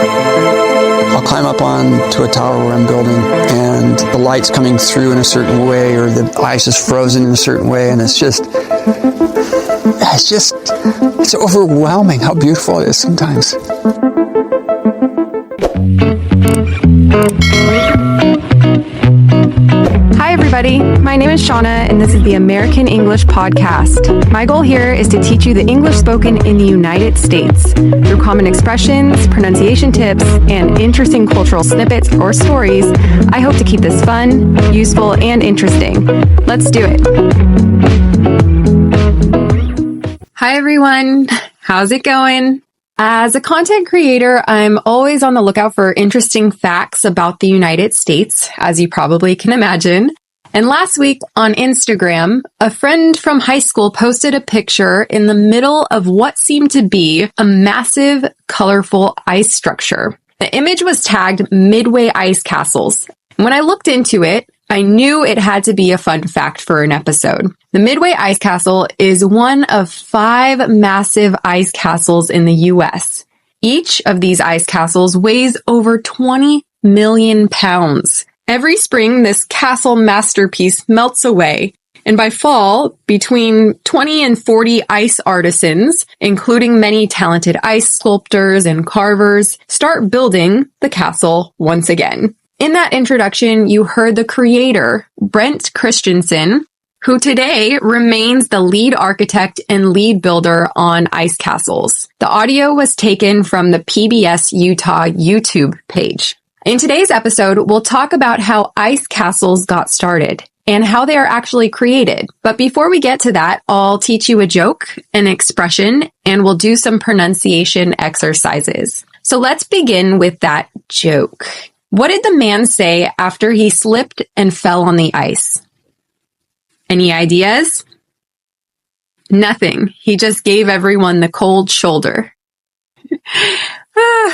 I'll climb up onto a tower where I'm building, and the light's coming through in a certain way, or the ice is frozen in a certain way, and it's overwhelming how beautiful it is sometimes. Hi everybody, my name is Shana and this is the American English Podcast. My goal here is to teach you the English spoken in the United States through common expressions, pronunciation tips, and interesting cultural snippets or stories. I hope to keep this fun, useful, and interesting. Let's do it. Hi everyone, how's it going? As a content creator, I'm always on the lookout for interesting facts about the United States, as you probably can imagine. And last week on Instagram, a friend from high school posted a picture in the middle of what seemed to be a massive, colorful ice structure. The image was tagged Midway Ice Castles. When I looked into it, I knew it had to be a fun fact for an episode. The Midway Ice Castle is one of 5 massive ice castles in the U.S. Each of these ice castles weighs over 20 million pounds. Every spring, this castle masterpiece melts away, and by fall, between 20 and 40 ice artisans, including many talented ice sculptors and carvers, start building the castle once again. In that introduction, you heard the creator, Brent Christensen, who today remains the lead architect and lead builder on ice castles. The audio was taken from the PBS Utah YouTube page. In today's episode, we'll talk about how ice castles got started and how they are actually created. But before we get to that, I'll teach you a joke, an expression, and we'll do some pronunciation exercises. So let's begin with that joke. What did the man say after he slipped and fell on the ice? Any ideas? Nothing. He just gave everyone the cold shoulder.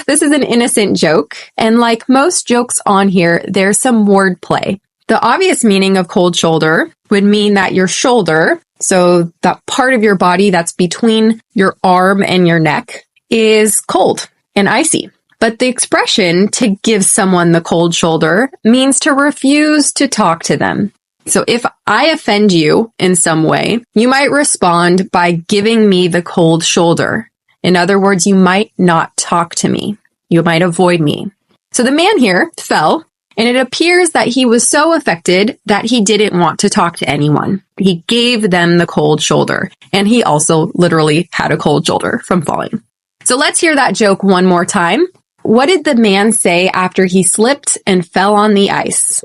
This is an innocent joke, and like most jokes on here, there's some wordplay. The obvious meaning of cold shoulder would mean that your shoulder, so that part of your body that's between your arm and your neck, is cold and icy. But the expression to give someone the cold shoulder means to refuse to talk to them. So if I offend you in some way, you might respond by giving me the cold shoulder. In other words, you might not talk to me. You might avoid me. So the man here fell, and it appears that he was so affected that he didn't want to talk to anyone. He gave them the cold shoulder, and he also literally had a cold shoulder from falling. So let's hear that joke one more time. What did the man say after he slipped and fell on the ice?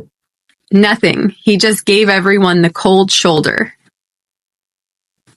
Nothing. He just gave everyone the cold shoulder.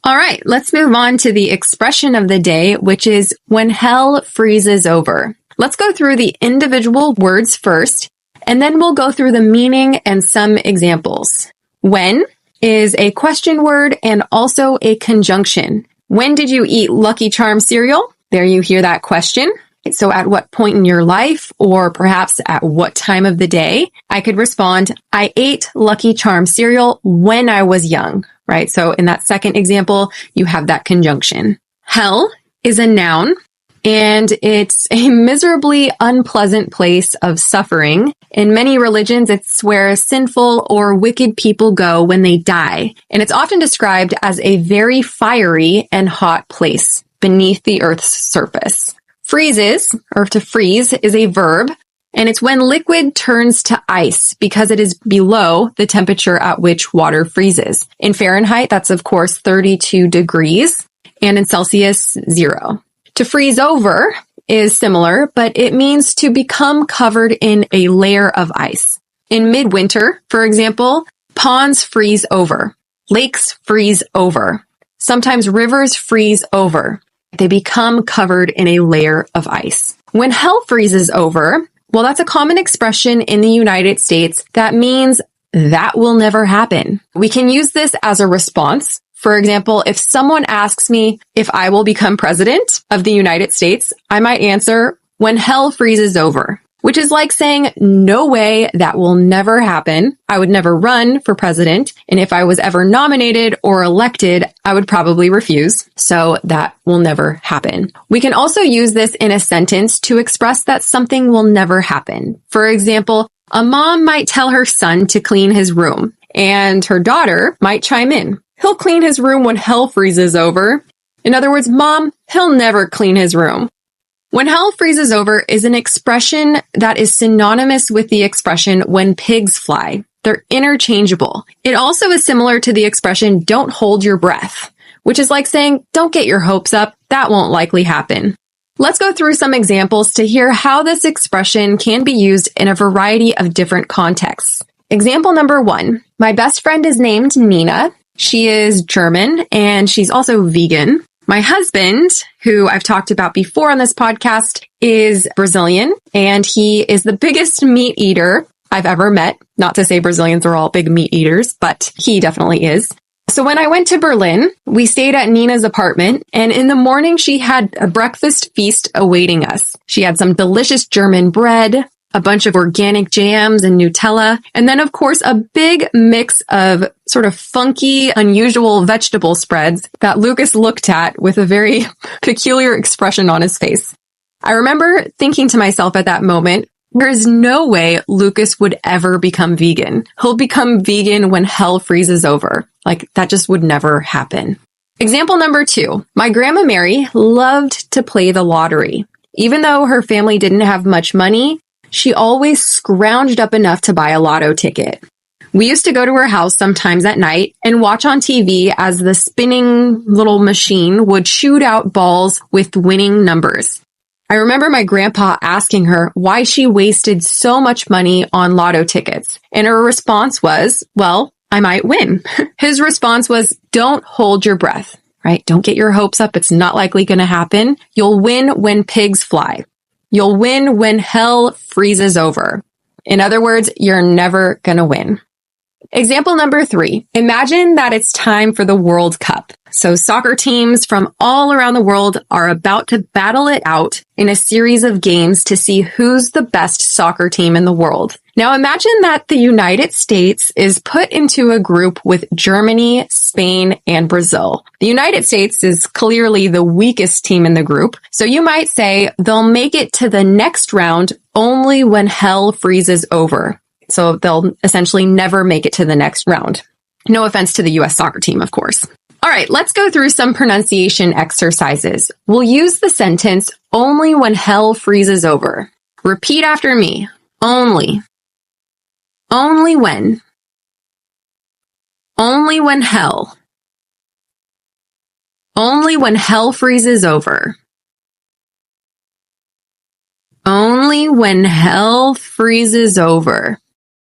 All right, let's move on to the expression of the day, which is when hell freezes over. Let's go through the individual words first, and then we'll go through the meaning and some examples. When is a question word and also a conjunction. When did you eat Lucky Charms cereal? There you hear that question. So at what point in your life, or perhaps at what time of the day? I could respond, I ate Lucky Charms cereal when I was young, right? So in that second example, you have that conjunction. Hell is a noun, and it's a miserably unpleasant place of suffering. In many religions, it's where sinful or wicked people go when they die, and it's often described as a very fiery and hot place beneath the earth's surface. Freezes, or to freeze, is a verb, and it's when liquid turns to ice because it is below the temperature at which water freezes. In Fahrenheit, that's of course 32 degrees, and in Celsius, 0. To freeze over is similar, but it means to become covered in a layer of ice. In midwinter, for example, ponds freeze over, lakes freeze over, sometimes rivers freeze over. They become covered in a layer of ice. When hell freezes over, well, that's a common expression in the United States that means that will never happen. We can use this as a response. For example, if someone asks me if I will become president of the United States, I might answer, when hell freezes over. which is like saying, no way, that will never happen. I would never run for president. And if I was ever nominated or elected, I would probably refuse. So that will never happen. We can also use this in a sentence to express that something will never happen. For example, a mom might tell her son to clean his room, and her daughter might chime in. He'll clean his room when hell freezes over. In other words, Mom, he'll never clean his room. When hell freezes over is an expression that is synonymous with the expression when pigs fly. They're interchangeable. It also is similar to the expression don't hold your breath, which is like saying don't get your hopes up. That won't likely happen. Let's go through some examples to hear how this expression can be used in a variety of different contexts. Example number 1. My best friend is named Nina. She is German and she's also vegan. My husband, who I've talked about before on this podcast, is Brazilian, and he is the biggest meat eater I've ever met. Not to say Brazilians are all big meat eaters, but he definitely is. So when I went to Berlin, we stayed at Nina's apartment, and in the morning she had a breakfast feast awaiting us. She had some delicious German bread, a bunch of organic jams and Nutella, and then of course a big mix of sort of funky, unusual vegetable spreads that Lucas looked at with a very peculiar expression on his face. I remember thinking to myself at that moment, there is no way Lucas would ever become vegan. He'll become vegan when hell freezes over. Like, that just would never happen. Example number 2. My grandma Mary loved to play the lottery. Even though her family didn't have much money, she always scrounged up enough to buy a lotto ticket. We used to go to her house sometimes at night and watch on TV as the spinning little machine would shoot out balls with winning numbers. I remember my grandpa asking her why she wasted so much money on lotto tickets. And her response was, well, I might win. His response was, don't hold your breath, right? Don't get your hopes up. It's not likely going to happen. You'll win when pigs fly. You'll win when hell freezes over. In other words, you're never gonna win. Example number 3. Imagine that it's time for the World Cup. So soccer teams from all around the world are about to battle it out in a series of games to see who's the best soccer team in the world. Now imagine that the United States is put into a group with Germany, Spain, and Brazil. The United States is clearly the weakest team in the group, so you might say they'll make it to the next round only when hell freezes over. So they'll essentially never make it to the next round. No offense to the US soccer team, of course. All right, let's go through some pronunciation exercises. We'll use the sentence only when hell freezes over. Repeat after me. Only. Only when. Only when hell. Only when hell freezes over. Only when hell freezes over.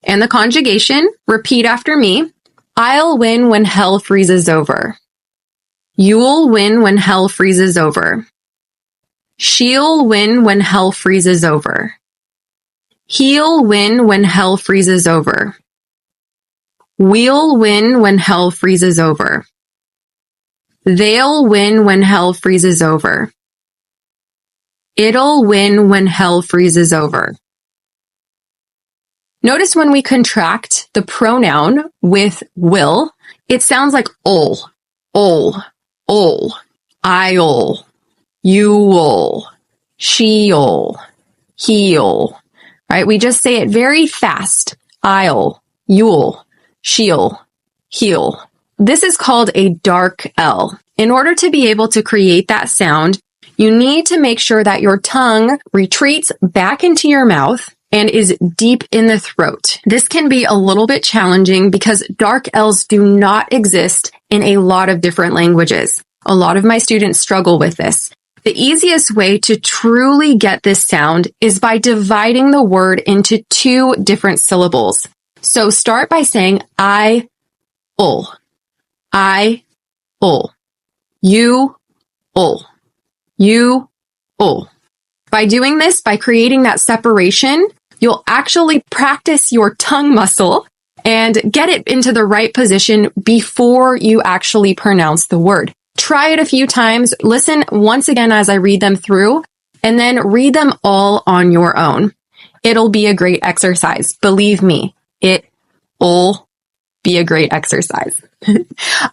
And the conjugation, repeat after me. I'll win when hell freezes over. You'll win when hell freezes over. She'll win when hell freezes over. He'll win when hell freezes over. We'll win when hell freezes over. They'll win when hell freezes over. It'll win when hell freezes over. Notice when we contract the pronoun with will, it sounds like ol, ol, I'll, you'll, she'll, he'll, right? We just say it very fast. I'll, you'll, she'll, he'll. This is called a dark L. In order to be able to create that sound, you need to make sure that your tongue retreats back into your mouth and is deep in the throat. This can be a little bit challenging because dark L's do not exist in a lot of different languages. A lot of my students struggle with this. The easiest way to truly get this sound is by dividing the word into 2 different syllables. So start by saying I, ul, you, ul, you, ul. By doing this, by creating that separation, you'll actually practice your tongue muscle and get it into the right position before you actually pronounce the word. Try it a few times, listen once again as I read them through, and then read them all on your own. It'll be a great exercise. Believe me, it'll be a great exercise.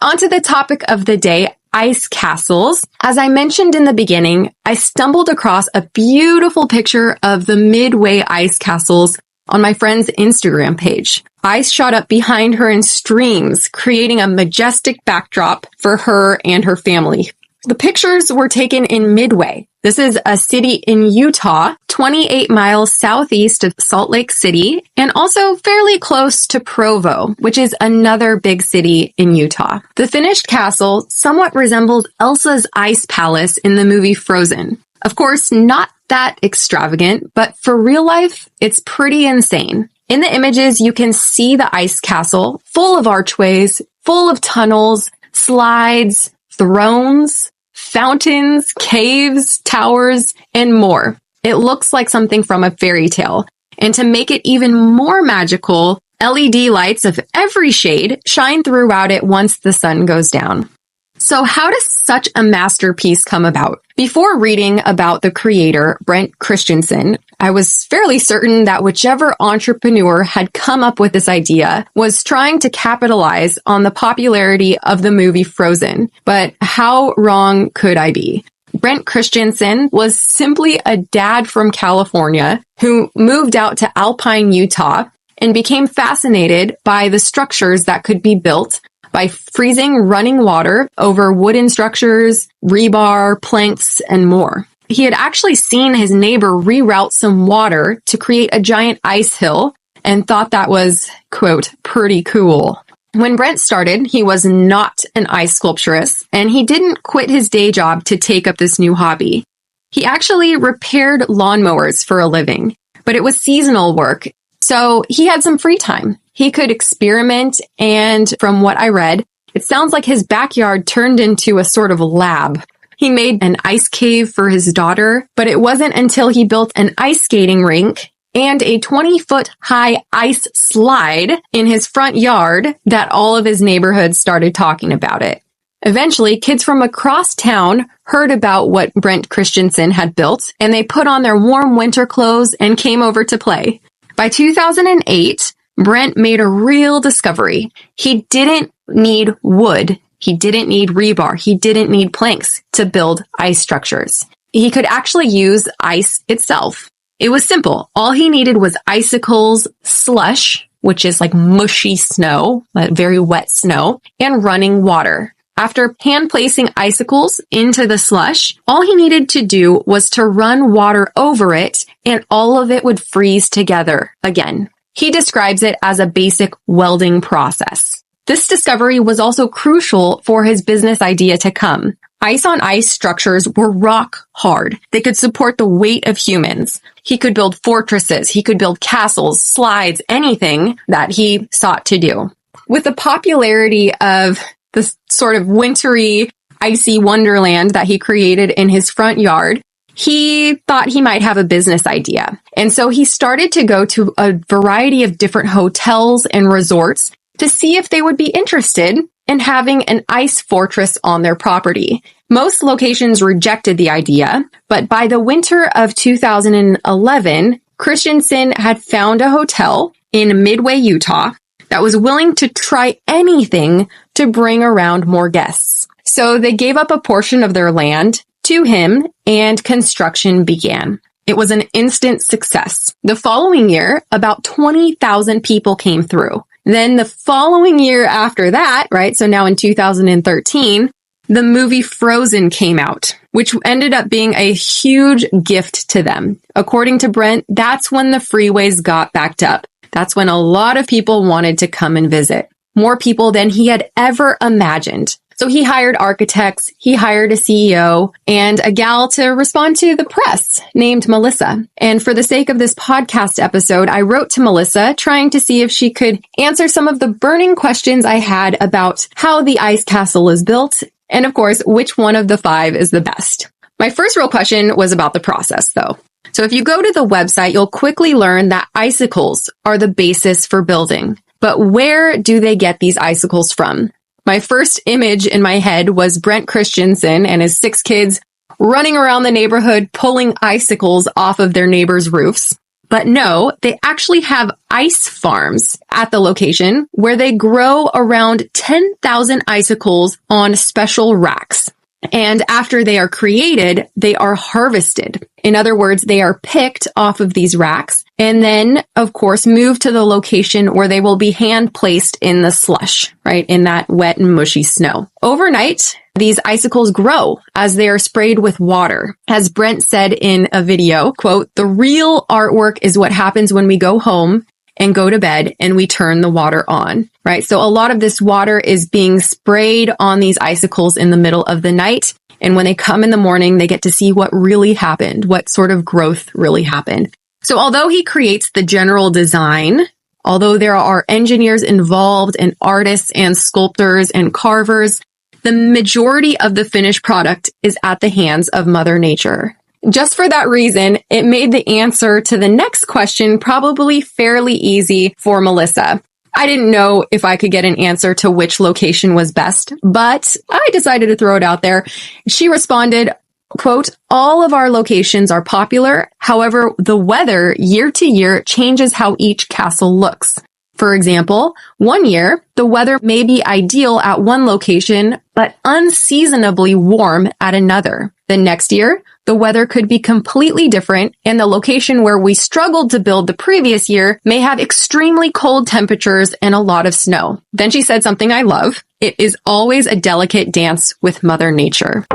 On to the topic of the day, ice castles. As I mentioned in the beginning, I stumbled across a beautiful picture of the Midway ice castles on my friend's Instagram page. Ice shot up behind her in streams, creating a majestic backdrop for her and her family. The pictures were taken in Midway. This is a city in Utah, 28 miles southeast of Salt Lake City, and also fairly close to Provo, which is another big city in Utah. The finished castle somewhat resembles Elsa's ice palace in the movie Frozen. Of course, not that extravagant, but for real life, it's pretty insane. In the images, you can see the ice castle, full of archways, full of tunnels, slides, thrones, fountains, caves, towers, and more. It looks like something from a fairy tale. And to make it even more magical, LED lights of every shade shine throughout it once the sun goes down. So how does such a masterpiece come about? Before reading about the creator, Brent Christensen, I was fairly certain that whichever entrepreneur had come up with this idea was trying to capitalize on the popularity of the movie Frozen. But how wrong could I be? Brent Christensen was simply a dad from California who moved out to Alpine, Utah, and became fascinated by the structures that could be built by freezing running water over wooden structures, rebar, planks, and more. He had actually seen his neighbor reroute some water to create a giant ice hill and thought that was, quote, pretty cool. When Brent started, he was not an ice sculpturist, and he didn't quit his day job to take up this new hobby. He actually repaired lawnmowers for a living, but it was seasonal work, so he had some free time. He could experiment, and from what I read, it sounds like his backyard turned into a sort of lab. He made an ice cave for his daughter, but it wasn't until he built an ice skating rink and a 20-foot high ice slide in his front yard that all of his neighborhood started talking about it. Eventually, kids from across town heard about what Brent Christensen had built, and they put on their warm winter clothes and came over to play. By 2008, Brent made a real discovery. He didn't need wood. He didn't need rebar. He didn't need planks to build ice structures. He could actually use ice itself. It was simple. All he needed was icicles, slush, which is like mushy snow, like very wet snow, and running water. After hand placing icicles into the slush, all he needed to do was to run water over it, and all of it would freeze together again. He describes it as a basic welding process. This discovery was also crucial for his business idea to come. Ice-on-ice structures were rock hard. They could support the weight of humans. He could build fortresses. He could build castles, slides, anything that he sought to do. With the popularity of this sort of wintry, icy wonderland that he created in his front yard, he thought he might have a business idea. And so he started to go to a variety of different hotels and resorts to see if they would be interested in having an ice fortress on their property. Most locations rejected the idea, but by the winter of 2011, Christensen had found a hotel in Midway, Utah, that was willing to try anything to bring around more guests. So they gave up a portion of their land to him, and construction began. It was an instant success. The following year, about 20,000 people came through. Then the following year after that, right, so now in 2013, the movie Frozen came out, which ended up being a huge gift to them. According to Brent, that's when the freeways got backed up. That's when a lot of people wanted to come and visit. More people than he had ever imagined. So he hired architects, he hired a CEO, and a gal to respond to the press named Melissa. And for the sake of this podcast episode, I wrote to Melissa trying to see if she could answer some of the burning questions I had about how the ice castle is built, and of course, which one of the 5 is the best. My first real question was about the process, though. So if you go to the website, you'll quickly learn that icicles are the basis for building. But where do they get these icicles from? My first image in my head was Brent Christensen and his 6 kids running around the neighborhood pulling icicles off of their neighbors' roofs. But no, they actually have ice farms at the location where they grow around 10,000 icicles on special racks. And after they are created, they are harvested. In other words, they are picked off of these racks and then, of course, moved to the location where they will be hand placed in the slush, right? In that wet and mushy snow. Overnight, these icicles grow as they are sprayed with water. As Brent said in a video, quote, "The real artwork is what happens when we go home and go to bed and we turn the water on," right? So a lot of this water is being sprayed on these icicles in the middle of the night. And when they come in the morning, they get to see what really happened, what sort of growth really happened. So although he creates the general design, although there are engineers involved and artists and sculptors and carvers, the majority of the finished product is at the hands of Mother Nature. Just for that reason, it made the answer to the next question probably fairly easy for Melissa. I didn't know if I could get an answer to which location was best, but I decided to throw it out there. She responded, quote, "All of our locations are popular. However, the weather year to year changes how each castle looks. For example, one year, the weather may be ideal at one location, but unseasonably warm at another. The next year, the weather could be completely different, and the location where we struggled to build the previous year may have extremely cold temperatures and a lot of snow." Then she said something I love. "It is always a delicate dance with Mother Nature."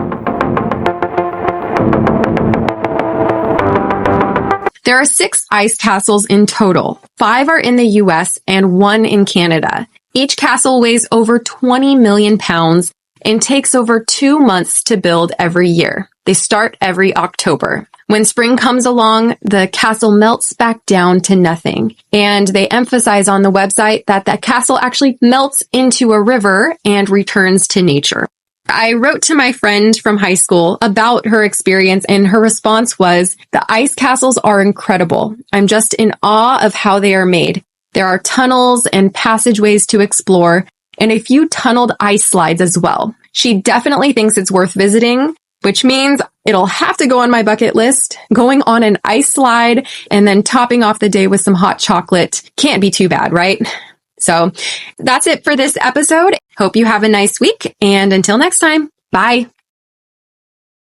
There are 6 ice castles in total. 5 are in the US and 1 in Canada. Each castle weighs over 20 million pounds and takes over 2 months to build every year. They start every October. When spring comes along, the castle melts back down to nothing. And they emphasize on the website that that castle actually melts into a river and returns to nature. I wrote to my friend from high school about her experience, and her response was, "The ice castles are incredible. I'm just in awe of how they are made. There are tunnels and passageways to explore, and a few tunneled ice slides as well." She definitely thinks it's worth visiting, which means it'll have to go on my bucket list. Going on an ice slide and then topping off the day with some hot chocolate can't be too bad, right? So that's it for this episode. Hope you have a nice week, and until next time, bye.